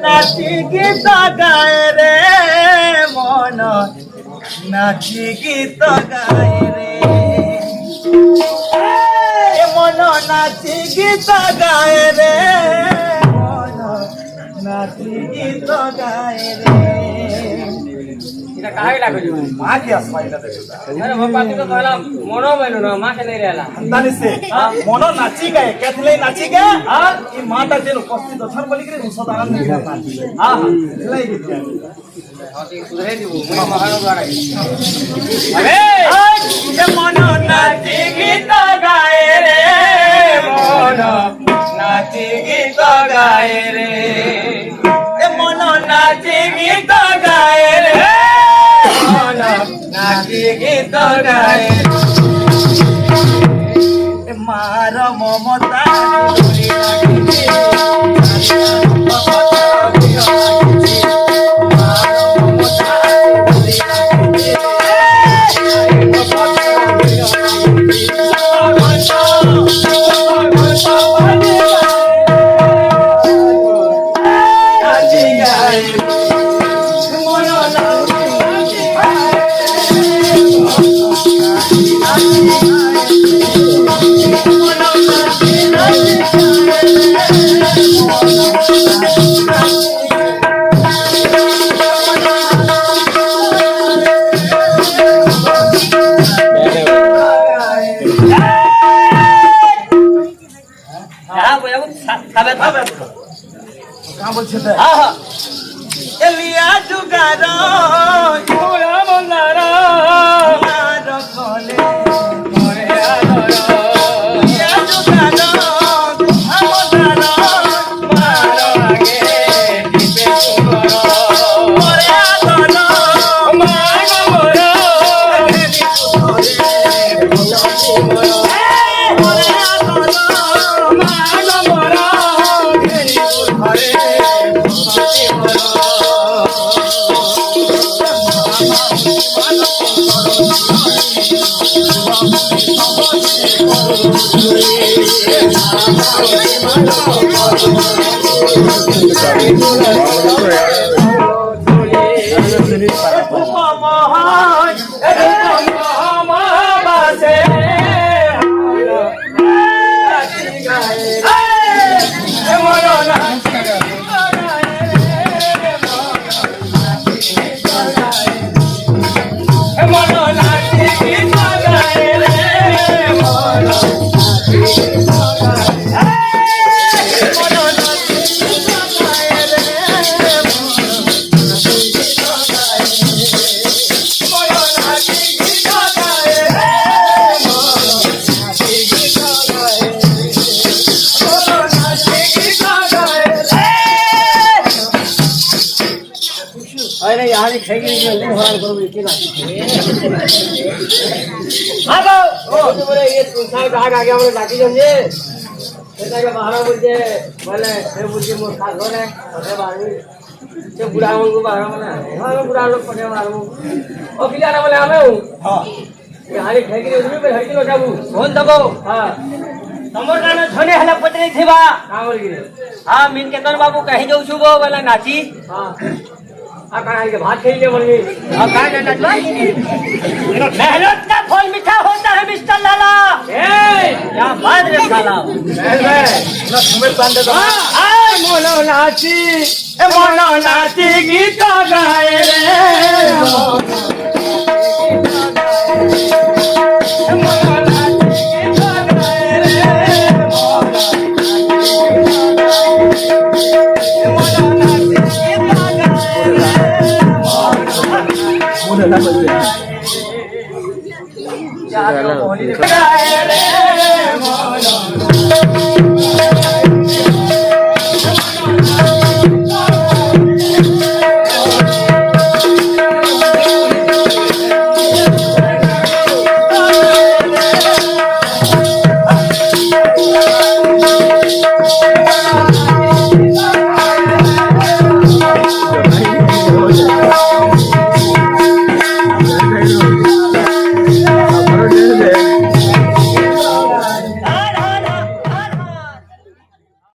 নাচি গীত গায় রে মন নাচি গীত গায় রে মন নাচি গীত গায় রে মন নাচি গীত গায় রে এটা কাহে লাগলি মা কি আসবা এটা দেখো আরে বাবা তো কইলাম মনো বাইলো না মা কেনে রেলা জানিছে মন নাচি গায় কেতলে নাচি গায় আর এই মাটা যেন উপস্থিত অছর বলি করে মুসদ আনন্দ করে নাচি হ্যাঁ এলাই গীত গায় সুধরে দিব মই মহানো গাড়াই আরে মন নাচি গীত গায় রে মন নাচি গীত গায় রে মন নাচি গীত গায় রে মন নাচি গীত গায় মার মমতা এলিয়া জুগার মন্দার মার কলে মরে আদর এলিয়া জুগার মন্দার মার আগে দিবে সুগর মরে আদর মার মর দিবে সুগর মরে আদর মার মর দিবে সুগর अरे यार खेगी जल्दी हार करो के ना हां ओ तो बोले ये संसार भाग आ गया हमने बाकी समझे बेटा के बाहर बोलते बोले ये बोलते मोर खा होने अरे बाहर से बुढ़ा को बाहर में हां बुढ़ा लोग पड़े मारो ओ किला ना बोले हमें हां ये हारी खेगी उधर पे हटी लो जाबू फोन दबो हां तमर गाना छने हला पतरे थेबा हां बोल गिरे हां मीन केतन बाबू कहि जाऊ छु बो वाला नाची हां आकाश के भात खेल ले बोलिए आकाश ने नचला मेहनत का फल मीठा होता है मिस्टर लाला क्या बात रे साला ना तुम्हें बांधे दो आय मोनो नाची गीत गाए रे मोनो नाची गीत गाए रे मोनो नाची